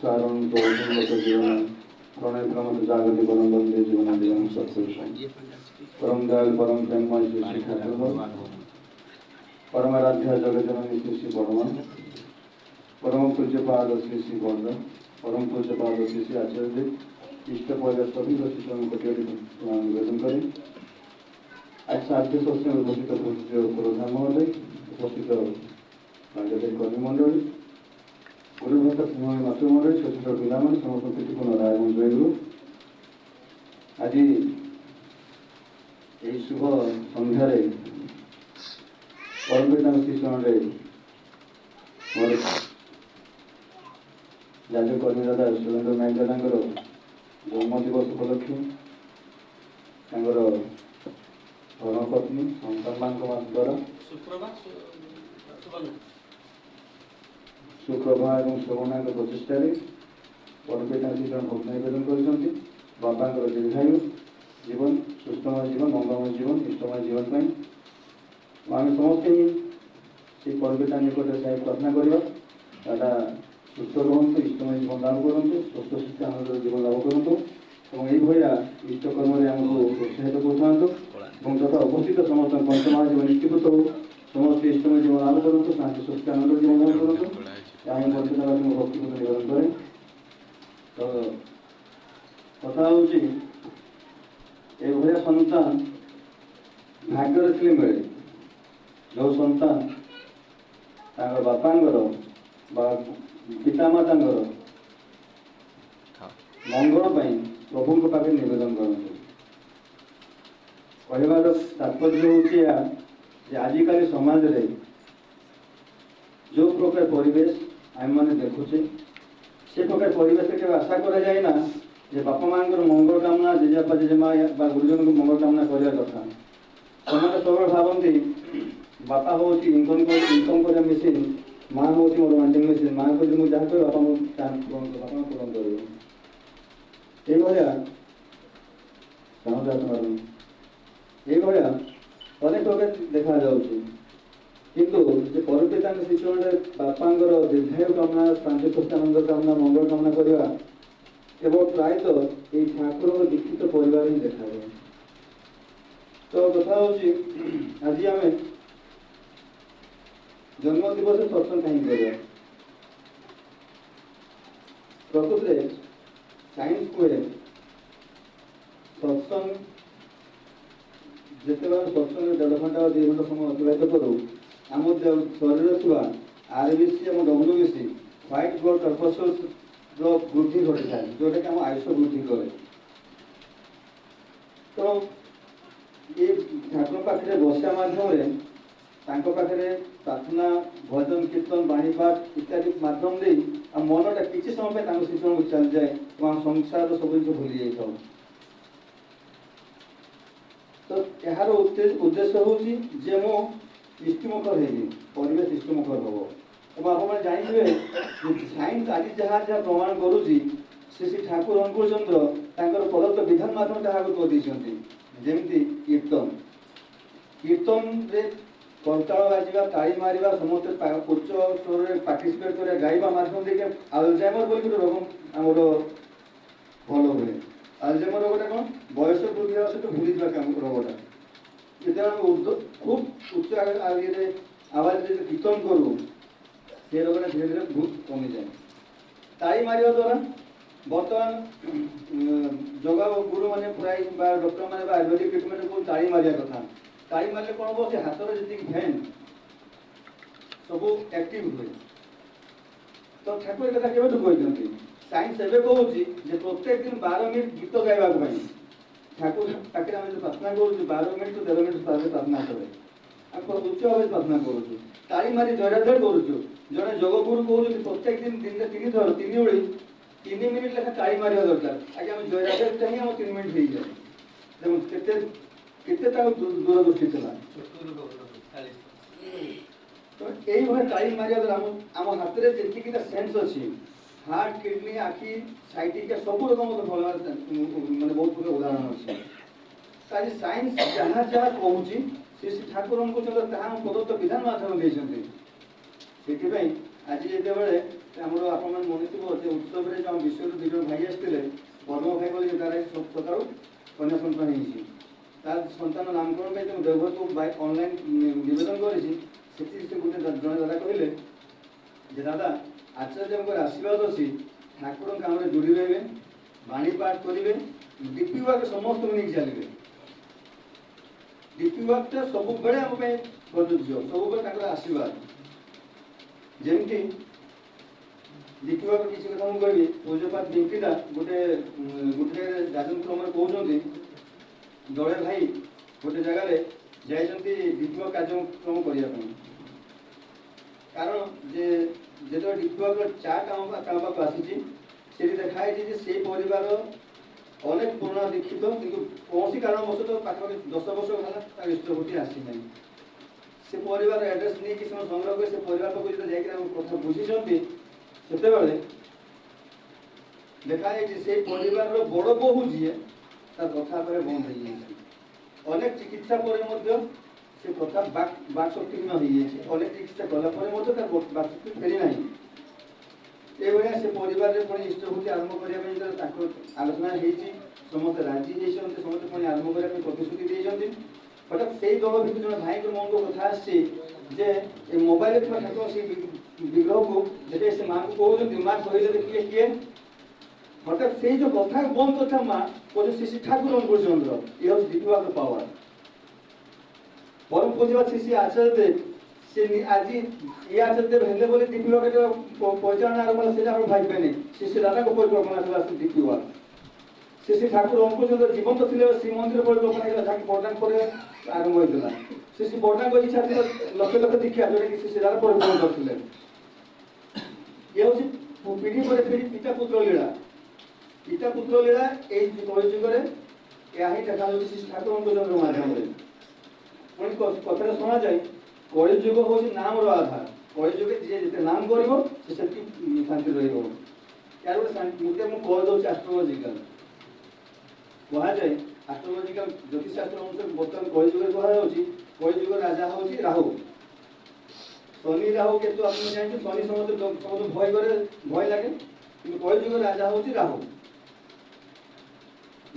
सारण जीवन प्रणय क्रम जागृति परम बंदे जीवन जीवन सत्पुरुषम परम दयाल परम प्रेममय श्री ठाकुर परमाराध्य जगजननी श्री श्री बर्मा परम पूज्यपाद श्री श्री बर्द परम पूज्यपाद श्री श्री आचार्य इष्ट पद सभी शिष्यों को प्रणाम निवेदन करें। आज साध्य सत्संग में उपस्थित पूज्य प्रधान महोदय उपस्थित राजनीतिक कर्मी मंडल गुरुभक्त सिंह मातृ महोदय छोट छोट पिला समस्त प्रीतिपूर्ण राय जयगुरु आज यही शुभ सन्धार परमपिता शिक्षण मोर राज्य कर्मी दादा सुरेन्द्र नायक दादा जन्म दिवस उपलक्षे धर्मपत्नी सन्तान द्वारा सुप्रभा और शोभना प्रचेषा परमपिता शिक्षण भोग निवेदन कर बापा दीर्घायु जीवन सुस्थमय जीवन मंगलमय जीवन इष्टमय जीवन पर आम समस्ते ही से परमपिता निकट से प्रार्थना करवा सुस्थ रुहतु इष्टमय जीवन लाभ करूँ स्वस्थ शिक्षा आनंद जीवन लाभ करूँ और यही इष्टकर्म आमको प्रोत्साहित कर तथा उपस्थित समस्त पंचमहा जीवन निष्ठीकृत हो समस्त इष्टमय जीवन लाभ करूँ शांति सुख आनंद जीवन लाभ करूँ आम पंचनाथ भक्ति निवेदन करें। तो कथा हूँ एभलिया सन्तान भाग्य थे मिले जो सन्तान बापांगर पितामाता मंगल प्रभु पाखे निवेदन करते कहबार तात्पर्य हूँ आजिकल समाज रे जो प्रकार परिवेश आम मैंने देखुचे से प्रकार परिवेश के आशा करा जाए ना जे बापा माँ मंगल कामना जेजेपा जेजेमा गुरुजन को मंगल कामना करने कथा से सब भावती बापा हूँ इनकम कर मेसीन माँ हूँ मोर वांटिंग मेसीन माँ को मुझे जहाँ कह बापा बापा पूरण कर अनेक प्रकार देखा किंतु परमपिता शिक्षण बापा दीर्घायु कामना शांति सुखानंद कामना मंगल कामना करवा केवल प्रायतः ये ठाकुर दीक्षित परिवार ही देखा जाए। तो कथा हूँ आज आम जन्म दिवस सत्संग कहीं कर प्रकृत साइंस कहे सत्संग जिते सत्संग 1.5 घंटा 2 घंटा समय अतिबाहित करूँ आम शरीर थी आरबीसी और डब्ल्यूबीसी व्हाइट ब्लड कर्पस्कल्स वृद्धि घटी था जोटा कि आम आयुष वृद्धि करे। तो ये ठाकुर पाखे बसा मध्यम पाखे प्रार्थना भजन कीर्तन बाणीपाठ इत्यादि माध्यम दे मनटा किसी समय शिक्षण को चल जाए तो संसार सब जिन भूली जाता। तो यार उद्देश्य हूँ जे मो इष्टमुखर है परिवेश इष्टमुखर हम तो आप जानते साइंस आज जहाँ जहाँ प्रमाण करुँची श्री ठाकुर अनुकूल चंद्र प्रदत्त विधान माध्यम जहाँ कही जमी कीर्तन कीर्तन करताल बाजा ताली मारिबा समस्त उच्च स्वर में पार्टिसिपेट कर गाइबा माध्यम देखिए अल्जाइमर बोली गोटे रोग आमर भल हुए अल्जाइमर रोगटा कौन बयस वृद्धि सहित भूली जावा रोगटा जो खूब उच्च आवाज कीर्तन करूँ से रोगटा धीरे धीरे बहुत कमी जाए। ताली मारिबा द्वारा बर्तमान जोगा गुरु मैंने प्राय डॉक्टर मैंने आयुर्वेदिक ट्रिटमेंट को ताली मारिया कथा ताली मारे कौन हम से हाथ में जी भैन सब एक्टिव हुए। तो ठाकुर कथा के कहते साइंस एवं कहूँ प्रत्येक दिन 12 मिनट गीत गाइबा ठाकुर पाखे आम जो प्रार्थना करूँ 12 मिनट तो 13 मिनट प्रार्थना करें आम उच्च भाव प्रार्थना करूँ ताली मारी जयराधर करूँ जड़े जोगगुरु कहूँ प्रत्येक दिन दिन में 3 थर 3 ओड़ी 3 मिनिट लेखा ताली मारिया दरकार आज आम जयराधर चाहिए आम 3 मिनिट हो जाए देखो केते दूरदृष्टि था। तो यही ताली मारिया द्वारा आम हाथ में जी सेन्स अच्छी हार्ट किडनी आखि साइटिका सब रकम माने बहुत प्रकार उदाहरण अच्छे। आज साइंस जहाँ जहाँ कहूँ श्री ठाकुर प्रदत्त विधान माध्यम से ଆଜି ଯେତେବେଳେ ଆମର ଆପଣମାନେ ମନେଥିବ ଯେ ଉତ୍ସବରେ ଯେଉଁ ବିଶ୍ୱରୁ ଦୁଇ ଜଣ ଭାଇ ଆସିଥିଲେ, ପଦ୍ମ ଭାଇ ବୋଲି ତାର ସକାଳୁ କନ୍ୟା ସନ୍ତାନ ହେଇଛି। ତାର ସନ୍ତାନ ନାମକରଣ ପାଇଁ ଯେଉଁ ଦେବଘରକୁ ଅନଲାଇନ୍ ନିବେଦନ କରିଛି, ସେଠି ସେ ଗୋଟେ ଜଣେ ଦାଦା କହିଲେ ଯେ ଦାଦା ଆଚାର୍ଯ୍ୟଙ୍କର ଆଶୀର୍ବାଦ ଅଛି, ଠାକୁରଙ୍କ କାମରେ ଯୋଡ଼ି ରହିବେ, ବାଣୀ ପାଠ କରିବେ, ଡିପି ୱାର୍କ ସମସ୍ତଙ୍କୁ ନେଇକି ଚାଲିବେ। ଡିପି ୱାର୍କଟା ସବୁବେଳେ ଆମ ପାଇଁ ପ୍ରଯୁଜ୍ୟ, ସବୁବେଳେ ତାଙ୍କର ଆଶୀର୍ବାଦ। ଯେମିତି ଡିପି ୱାର୍କ କିଛି କଥା ମୁଁ କହିବି, ପୂଜ୍ୟପାତ ଡିମ୍ପିଟା ଗୋଟେ ଜାଗାରେ ରାଜନକ୍ରମରେ କହୁଛନ୍ତି, ଦଳେ ଭାଇ ଗୋଟେ ଜାଗାରେ ଯାଇଛନ୍ତି ଡିପି ୱାର୍କ କାର୍ଯ୍ୟକ୍ରମ କରିବା ପାଇଁ। କାରଣ ଯେ ଯେତେବେଳେ ଡିପି ୱାର୍କର ଚା କାମ ପାଖକୁ ଆସିଛି, ସେଠି ଦେଖା ହେଇଛି ଯେ ସେଇ ପରିବାର ଅନେକ ପୁରୁଣା ଦୀକ୍ଷିତ, କିନ୍ତୁ କୌଣସି କାରଣବଶତଃ ପାଖାପାଖି 10 ବର୍ଷ ହେଲା ତାର ଇଷ୍ଟଭୂତି ଆସିନାହିଁ। ସେ ପରିବାର ଆଡ୍ରେସ୍ ନେଇକି ସେମାନେ ସଂଗ୍ରହ କରି ସେ ପରିବାର ପାଖକୁ ଯେତେବେଳେ ଯାଇକି ଆମ କଥା ବୁଝିଛନ୍ତି, ସେତେବେଳେ ଦେଖାଯାଇଛି ସେଇ ପରିବାରର ବଡ଼ ବୋହୂ ଯିଏ ତାର କଥା ପରେ ବନ୍ଦ ହେଇଯାଇଛି। ଅନେକ ଚିକିତ୍ସା ପରେ ମଧ୍ୟ ସେ କଥା ବାକ୍ଶକ୍ତିହୀନ ହେଇଯାଇଛି। ଅନେକ ଚିକିତ୍ସା କଲା ପରେ ମଧ୍ୟ ତାର ବାକ୍ଶକ୍ତି ଫେରି ନାହିଁ। ଏଇଭଳିଆ ସେ ପରିବାରରେ ପୁଣି ଇଷ୍ଟଭୂତି ଆରମ୍ଭ କରିବା ପାଇଁ ଯେତେବେଳେ ତାଙ୍କ ଆଲୋଚନା ହେଇଛି, ସମସ୍ତେ ରାଜି ହେଇଛନ୍ତି, ସମସ୍ତେ ପୁଣି ଆରମ୍ଭ କରିବା ପାଇଁ ପ୍ରତିଶ୍ରୁତି ଦେଇଛନ୍ତି। ହଠାତ୍ ସେଇ ଦଳ ଭିତରୁ ଜଣେ ଭାଇଙ୍କ ମନକୁ କଥା ଆସିଛି ଯେ ଏ ମୋବାଇଲରେ ଥିବା ଠାକୁର ସେଇ ବିଗ୍ରହକୁ ଯେତେ ସେ ମାଆଙ୍କୁ କହୁଛନ୍ତି, ମା କହିଲେ ଦେଖିଲେ କିଏ? ହଠାତ୍ ସେଇ ଯୋଉ କଥା ବନ୍ଦ କଥା ମା କହୁଛି ଶ୍ରୀ ଠାକୁର ଅନୁକୂଳଚନ୍ଦ୍ର। ଇଏ ହଉଛି ଡିପି ୱାର୍କର ପାୱାର। ପରମ ପୂଜ୍ୟପାତ ଶ୍ରୀ ଆଚାର୍ଯ୍ୟ ଦେବ ସେ ଆଜି ଇଏ ଆଚାର୍ଯ୍ୟ ଦେବ ହେଲେ ବୋଲି ଡିପି ୱାର୍କର ପରିଚାଳନା ଆରମ୍ଭ ହେଲା, ସେଟା ଆମେ ଭାବିବେନି। ଶ୍ରୀ ଦାଦାଙ୍କ ପରିକଳ୍ପନା ଥିଲା ସେ ଡିପି ୱାର୍କ। ଶ୍ରୀ ଠାକୁର ଅନୁକୂଳଚନ୍ଦ୍ର ଜୀବନ୍ତ ଥିଲେ ଶ୍ରୀମନ୍ଦିର ପରିକଳ୍ପନା ହେଇଥିଲା, ଯାହାକି ବଡ଼ଦାନ ପରେ ଆରମ୍ଭ ହୋଇଥିଲା। ଶ୍ରୀ ବଡ଼ଦାଙ୍କ ଇଚ୍ଛା ଥିଲା ଲକ୍ଷ ଲକ୍ଷ ଦୀକ୍ଷା, ଯୋଉଟାକି ଶ୍ରୀ ଦାଦା ପରିକଳ୍ପନା କରିଥିଲେ। ଇଏ ହଉଛି ପିଢ଼ି ପରେ ପିଢ଼ି ପିତା ପୁତ୍ର ଲୀଳା। ପିତା ପୁତ୍ର ଲୀଳା ଏଇ କଳିଯୁଗରେ ଏହା ହିଁ ଦେଖାଯାଉଛି ଶ୍ରୀ ଠାକୁର ଅନୁକୂଳଚନ୍ଦ୍ର ମାଧ୍ୟମରେ। ପୁଣି କଥାରେ ଶୁଣାଯାଏ, କଳିଯୁଗ ହଉଛି ନାମର ଆଧାର। କଳିଯୁଗରେ ଯିଏ ଯେତେ ନାମ କରିବ ସେ ସେତିକି ଶାନ୍ତି ରହିବ। यार ଗୋଟେ ମୁଁ କହିଦେଉଛି ଆଷ୍ଟ୍ରୋଲୋଜିକାଲ କୁହାଯାଏ। ଆଷ୍ଟ୍ରୋଲୋଜିକାଲ ଜ୍ୟୋତିଷ ଶାସ୍ତ୍ର ଅନୁସାରେ ବର୍ତ୍ତମାନ କଳିଯୁଗରେ କୁହାଯାଉଛି, କଳିଯୁଗ ରାଜା ହେଉଛି ରାହୁ। ଶନି ରାହୁ କେତୁ ଆପଣ ଜାଣିଛୁ, ଶନି ସମସ୍ତେ ଭୟ କରେ, ଭୟ ଲାଗେ, କିନ୍ତୁ କଳିଯୁଗ ରାଜା ହେଉଛି ରାହୁ।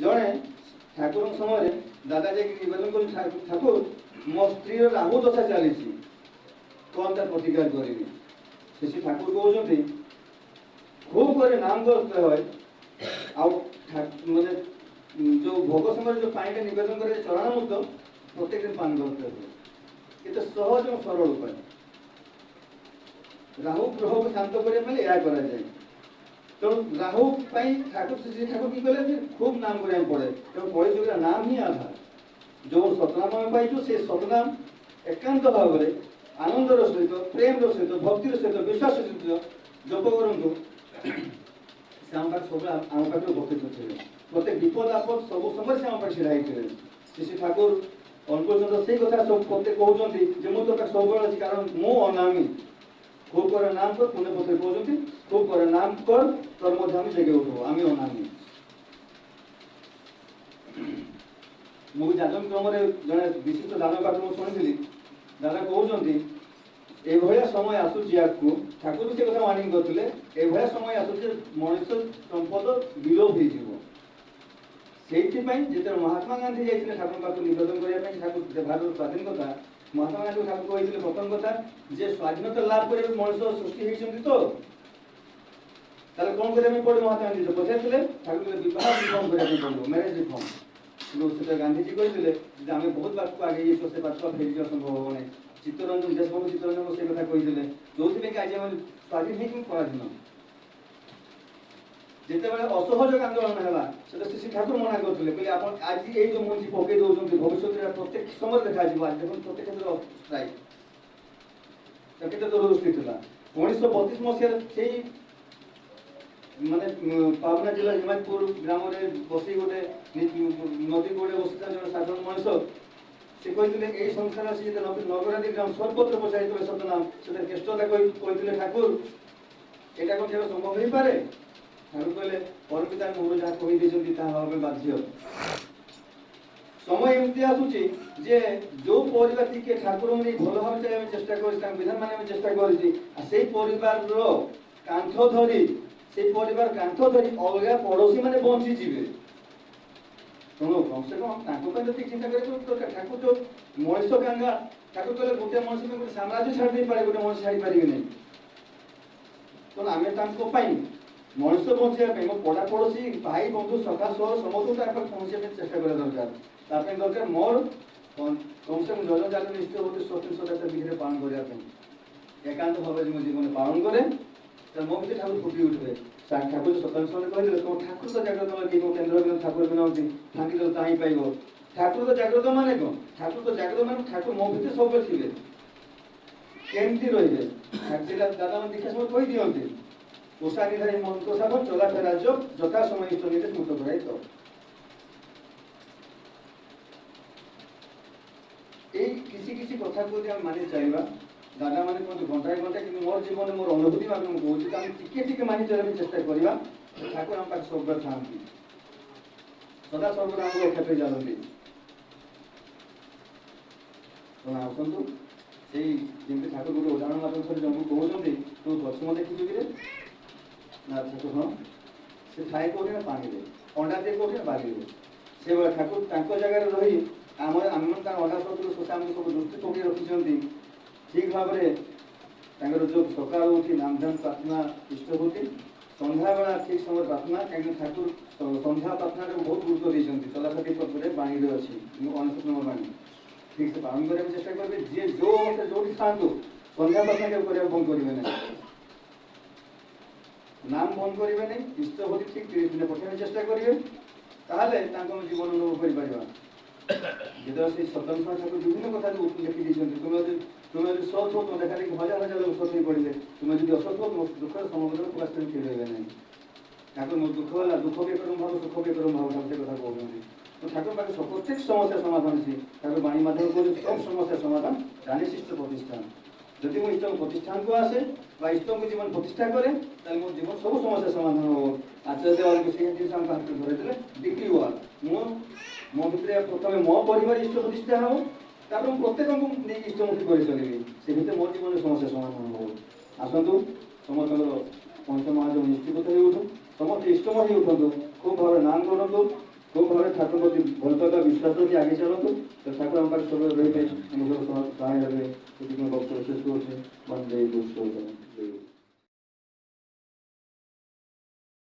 ଜଣେ ଠାକୁରଙ୍କ ସମୟରେ ଦାଦା ଯାଇକି ନିବେଦନ କରୁଛି, ଠାକୁର ମୋ ସ୍ତ୍ରୀର ରାହୁ ଦଶା ଚାଲିଛି, କ'ଣ ତାର ପ୍ରତିକାର କରିବି? ସେ ଠାକୁର କହୁଛନ୍ତି খুব করে নাম করতে হয় ଆଉ ମାନେ ଯୋଉ ଭୋଗ ସମୟରେ ଯୋଉ ପାଣିଟା ନିବେଦନ করে ଚରଣାମୃତ ପ୍ରତ୍ୟେକ ଦିନ ପାନ করতে হবে। ଏତେ ସହଜ ଓ ସରଳ ଉପାୟ। ରାହୁ ଗ୍ରହକୁ ଶାନ୍ତ କରିବା ପାଇଁ ଏହା କରାଯାଏ। ତେଣୁ ରାହୁ ପାଇଁ ଠାକୁର ଶ୍ରୀ ଠାକୁର କି କଲେ ଯେ ଖୁବ୍ ନାମ କରିବାକୁ ପଡ଼େ। ତେଣୁ କଳିଯୁଗର ନାମ ହିଁ ଆଧାର। ଯୋଉ ସତନାମ ଆମେ ପାଇଛୁ ସେ ସତନାମ ଏକାନ୍ତ ଭାବରେ ଆନନ୍ଦର ସହିତ, ପ୍ରେମର ସହିତ, ଭକ୍ତିର ସହିତ, ବିଶ୍ୱାସ ସହିତ ଜପ କରନ୍ତୁ। ସେ ଆମ ପାଖରେ ସବୁବେଳେ ଆମ ପାଖରେ ଉପସ୍ଥିତ ଥିବେ। ପ୍ରତ୍ୟେକ ବିପଦ ଆପଦ ସବୁ ସମୟରେ ସେ ଆମ ପାଖରେ ଛିଡ଼ା ହେଇଥିବେ। ଶ୍ରୀ ଠାକୁର ଅନୁକୂଳଚନ୍ଦ୍ର ସେଇ କଥା ସବୁ ପ୍ରତ୍ୟେକ କହୁଛନ୍ତି ଯେ ମୁଁ ତୋ ପାଖରେ ସବୁବେଳେ ଅଛି, କାରଣ ମୁଁ ଅନାମୀ। খুব করে নাম কর, পুণ্য পথে কହୁଛନ୍ତି খুব করে নাম কর, তোর মধ্যে আমি জেগে উঠবো, আমি অনামী। ମୁଁ ଯାଜନ କ୍ରମରେ ଜଣେ ବିଶିଷ୍ଟ ଦାଦା ପାଖରୁ ମୁଁ ଶୁଣିଥିଲି, ଦାଦା କହୁଛନ୍ତି ଏଭଳିଆ ସମୟ ଆସୁଛି ଆଗକୁ, ଠାକୁର ସେ କଥା ୱାର୍ଣ୍ଣିଂ କରିଥିଲେ, ଏଭଳିଆ ସମୟ ଆସୁଛି ମଣିଷ ସମ୍ପଦ ବିଲୋପ ହେଇଯିବ। ସେଇଥିପାଇଁ ଯେତେବେଳେ ମହାତ୍ମା ଗାନ୍ଧୀ ଯାଇଥିଲେ ଠାକୁରଙ୍କ ପାଖକୁ ନିବେଦନ କରିବା ପାଇଁ, ଠାକୁର ଭାରତର ସ୍ୱାଧୀନତା, ମହାତ୍ମା ଗାନ୍ଧୀ ଠାକୁର କହିଥିଲେ ପ୍ରଥମ କଥା ଯେ ସ୍ୱାଧୀନତା ଲାଭ କରିବାକୁ ମଣିଷ ସୃଷ୍ଟି ହେଇଛନ୍ତି ତ ତାହେଲେ କ'ଣ କରିବା ପାଇଁ ପଡ଼ିବ? ମହାତ୍ମା ଗାନ୍ଧୀ ପଚାରିଥିଲେ, ଠାକୁର କହିଲେ ବିବାହ ରିଫର୍ମ କରିବା ପାଇଁ ପଡ଼ିବ, ମ୍ୟାରେଜ ରିଫର୍ମ। କିନ୍ତୁ ସେଟା ଗାନ୍ଧିଜୀ କହିଥିଲେ ଯେ ଆମେ ବହୁତ ବାଟକୁ ଆଗେଇ ଯାଇଛୁ, ସେ ବାଟକୁ ଫେରିଯିବା ସମ୍ଭବ ହେବ ନାହିଁ। ଚିତ୍ତରଞ୍ଜନ ଦେଶବନ୍ଧୁ ଚିତ୍ତରଞ୍ଜନ ସେ କଥା କହିଥିଲେ, ଯୋଉଥିପାଇଁ କି ଆଜି ଆମେ ସ୍ୱାଧୀନ ହେଇକି ପରାଧୀନ। ଯେତେବେଳେ ଅସହଯୋଗ ଆନ୍ଦୋଳନ ହେଲା ସେଟା ଶ୍ରୀ ଠାକୁର ମନା କରିଥିଲେ, କହିଲେ ଆପଣ ଆଜି ଏଇ ଯୋଉ ମଞ୍ଜି ପକେଇ ଦଉଛନ୍ତି ଭବିଷ୍ୟତରେ ପ୍ରତ୍ୟେକ ସମୟରେ ଦେଖାଯିବ। ଆଜି ଦେଖନ୍ତୁ ପ୍ରତ୍ୟେକ କ୍ଷେତ୍ରରେ ଷ୍ଟ୍ରାଇକ୍, କେତେ ଦୂରଦୃଷ୍ଟି ଥିଲା। 1932 ମସିହାରେ ସେଇ ମାନେ ପାବନା ଜିଲ୍ଲା ହିମାୟତପୁର ଗ୍ରାମରେ ବସି ଗୋଟେ ନଦୀ କୂଳରେ ବସିଥିଲା ଜଣେ ସାଧାରଣ ମଣିଷ। ସେ କହିଥିଲେ ଏଇ ସଂସାର ଆସି ଯେତେ ନଗରାଦି ଗ୍ରାମ ସର୍ବତ୍ର ପ୍ରଚାରିତ ସତନାମ, ସେଟା କେଷ୍ଟତା କହିଥିଲେ ଠାକୁର ଏଇଟା କ'ଣ କେବେ ସମ୍ଭବ ହେଇପାରେ? ଠାକୁର କହିଲେ ପରମିତା ମୁହଁରୁ ଯାହା କହିଦେଇଛନ୍ତି ତାହା ହେବା ପାଇଁ ବାଧ୍ୟ। সময় এমতি আসুଛି যে ଯୋଉ ପରିବାର ଟିକେ ଠାକୁରଙ୍କୁ ନେଇ ଭଲ ଭାବରେ ଚାଲିବା ପାଇଁ ଚେଷ୍ଟା କରିଛି ତାଙ୍କ ବିଧାନ ମାନିବା ପାଇଁ ଚେଷ୍ଟା କରିଛି ଆଉ ସେଇ ପରିବାରର କାନ୍ଥ ଧରି ସେଇ ପରିବାର କାନ୍ଥ ଧରି ଅଲଗା ପଡ଼ୋଶୀ ମାନେ ବଞ୍ଚିଯିବେ। ଶୁଣ କମ ସେ କମ ତାଙ୍କ ପାଇଁ ଯଦି ଚିନ୍ତା କରିବା ଦରକାର। ଠାକୁର ଯୋଉ ମଣିଷ କାଙ୍ଗା ଠାକୁର କହିଲେ ଗୋଟେ ମଣିଷ ପାଇଁ ଗୋଟେ ସାମ୍ରାଜ୍ୟ ଛାଡ଼ି ଦେଇପାରେ, ଗୋଟେ ମଣିଷ ଛାଡ଼ି ପାରିବେ ନାହିଁ। ତେଣୁ ଆମେ ତାଙ୍କ ପାଇଁ ମଣିଷ ବଞ୍ଚିବା ପାଇଁ ମୋ ପଡ଼ା ପଡ଼ୋଶୀ ଭାଇ ବନ୍ଧୁ ସଖା ସହ ସମସ୍ତଙ୍କୁ ତା ପାଖରେ ପହଞ୍ଚିବା ପାଇଁ ଚେଷ୍ଟା କରିବା ଦରକାର। ତା ପାଇଁ ଦରକାର ମୋର କମ ସେ କମ ଜନ ଜାତି ନିଷ୍ଠ ଗୋଟେ ସତୀ ସଦାଚାର ବିଧିରେ ପାଳନ କରିବା ପାଇଁ ଏକାନ୍ତ ଭାବରେ ମୋ ଜୀବନ ପାଳନ କରେ ତାହେଲେ ମୋ ଭିତରେ ଠାକୁର ଫୁଟି ଉଠିବେ। ଠାକୁର ସତୀ ସମୟରେ କହିଲେ ତମ ଠାକୁର ତ ଜାଗ୍ରତ ଲାଗିବ କେନ୍ଦ୍ର ବିନ୍ଦୁ ଠାକୁର ବିନା ଫାଙ୍କି ଦେଲେ ତାହିଁ ପାଇବ। ଠାକୁର ତ ଜାଗ୍ରତ ମାନେ କ'ଣ? ଠାକୁର ତ ଜାଗ୍ରତ ମାନେ ଠାକୁର ମୋ ଭିତରେ ସବୁବେଳେ ଥିବେ। କେମିତି ରହିବେ ସେଟା ଦାଦାମାନେ ଦୀକ୍ଷା ସମୟ କହିଦିଅନ୍ତି। পোষা নিধাই মন্ত্র সাধন চলাফেরা যোগ যথা সময় ইষ্ট নিতে স্মৃত করাই তো। এই কিছু কিছু কথাকে যদি আমি মানি চাইবা দাদা মানে কুহতু ঘন্টায় ঘন্টায় কিন্তু মোর জীবনে মোর অনুভূতি মাধ্যমে মু কହୁଛି আমি টিকে টিকে মানি চলিବା ପାଇଁ চেষ্টা କରିବା ଠାକୁର ଆମ ପାଖରେ ସବୁବେଳେ ଥାଆନ୍ତି ସଦା ସର୍ବଦା ଆମକୁ ରକ୍ଷା କରି ଚାଲନ୍ତି। ତେଣୁ ଆସନ୍ତୁ ସେଇ ଯେମିତି ଠାକୁର ଗୋଟେ ଉଦାହରଣ ମାଧ୍ୟମରେ ଜଣକୁ କହୁଛନ୍ତି ତୁ ଗଛ ଦେଖିଛୁ କିରେ ନା ଠାକୁର ହଁ ସେ ଥାଏ କୋଉଠି ନା ପାଣିରେ ଅଣ୍ଡା ଦିଏ କୋଉଠି ନା ବାଲିରେ। ସେଭଳିଆ ଠାକୁର ତାଙ୍କ ଜାଗାରେ ରହି ଆମେ ତାଙ୍କ ଅଣ୍ଡା ଶତ୍ରୁ ଶୋଷା ଆମକୁ ସବୁ ଦୃଷ୍ଟି ପକେଇ ରଖିଛନ୍ତି। ଠିକ୍ ଭାବରେ ତାଙ୍କର ଯୋଉ ସକାଳୁ ଉଠି ନାମଧାମ ପ୍ରାର୍ଥନା ଇଷ୍ଟଭୂତି ସନ୍ଧ୍ୟାବେଳା ଠିକ୍ ସମୟରେ ପ୍ରାର୍ଥନା କାହିଁକି ଠାକୁର ସନ୍ଧ୍ୟା ପ୍ରାର୍ଥନାରେ ବହୁତ ଗୁରୁତ୍ୱ ଦେଇଛନ୍ତି। ଚଲାପତି ପତ୍ରରେ ବାଣୀରେ ଅଛି ଅନେଶ୍ୱତ ନମ୍ବର ବାଣୀ ଠିକ୍ ସେ ପାଳନ କରିବାକୁ ଚେଷ୍ଟା କରିବେ। ଯିଏ ଯୋଉ ଅବସ୍ଥାରେ ଯୋଉଠି ଥାଆନ୍ତୁ ସନ୍ଧ୍ୟା ପ୍ରାର୍ଥନା କେବେ କରିବାକୁ ବନ୍ଦ କରିବେ ନାହିଁ। নাম বন্ধ করবে না ইষ্টভূতি ঠিক 30 দিনে পঠাইবার চেষ্টা করবে তাহলে তাকে আমি জীবন অনুভব করিপারিবা। যেটা সেই স্বতন্ত্র ঠাকুর বিভিন্ন কথা লিখি দিয়েছেন তুমি যদি সৎ হো তোমার দেখা দেখি হাজার হাজার লোক সৎ হয়ে পড়বে। তুমি যদি অসৎ হো তোমার দুঃখের সমবেদনা প্রকাশ করে ফিরে রহবে না। ঠাকুর মোর দুঃখ হল দুঃখ কে করম ভাব সুখ কে করম ভাব ঠাকুর কথা কହୁଛନ୍ତି। তো ঠাকুর পাখে প্রত্যেক সমস্যার সমাধান আছে। ঠাকুর বাণী মাধ্যমে কହୁଛନ୍ତି সব সমস্যার সমাধান জ্ঞানীশিষ্ট প্রতিষ্ঠান। যদি ମୁଁ ଇଷ୍ଟଙ୍କ ପ୍ରତିଷ୍ଠାନକୁ ଆସେ ବା ଇଷ୍ଟଙ୍କୁ ଜୀବନ ପ୍ରତିଷ୍ଠା କରେ ତାହେଲେ ମୋ ଜୀବନ ସବୁ ସମସ୍ୟା ସମାଧାନ ହେବ। ଆଚାର୍ଯ୍ୟ ଦେବାଳଙ୍କୁ ସେଇ ଜିନିଷ ଆମ ହାତରେ ଧରେଇଦେଲେ ଡିଗ୍ରୀ ୱାନ୍ ମୁଁ ମୋ ଭିତରେ ପ୍ରଥମେ ମୋ ପରିବାର ଇଷ୍ଟ ପ୍ରତିଷ୍ଠା ହେବ ତାପରେ ମୁଁ ପ୍ରତ୍ୟେକଙ୍କୁ ନେଇକି ଇଷ୍ଟମୁଖୀ କରି ଚାଲିବି। ସେ ଭିତରେ ମୋ ଜୀବନରେ ସମସ୍ୟା ସମାଧାନ ହେବ। ଆସନ୍ତୁ ସମସ୍ତଙ୍କର ପଞ୍ଚମହାଦେବ ନିଷ୍ଠିପତ ହେଇ ଉଠୁ ସମସ୍ତେ ଇଷ୍ଟମ ହେଇ ଉଠନ୍ତୁ ଖୁବ୍ ଭାବରେ ନାମ କରନ୍ତୁ খুব ভাবে ঠাকুর প্রতি ভলপাইবা বিশ্বাস রখি আগে চলতু তো ঠাকুর আমার পাখে সবাই রহিবে আমি সব সহায় হবে সেটি কোনো বক্তব্য শেষ করছে বন্দে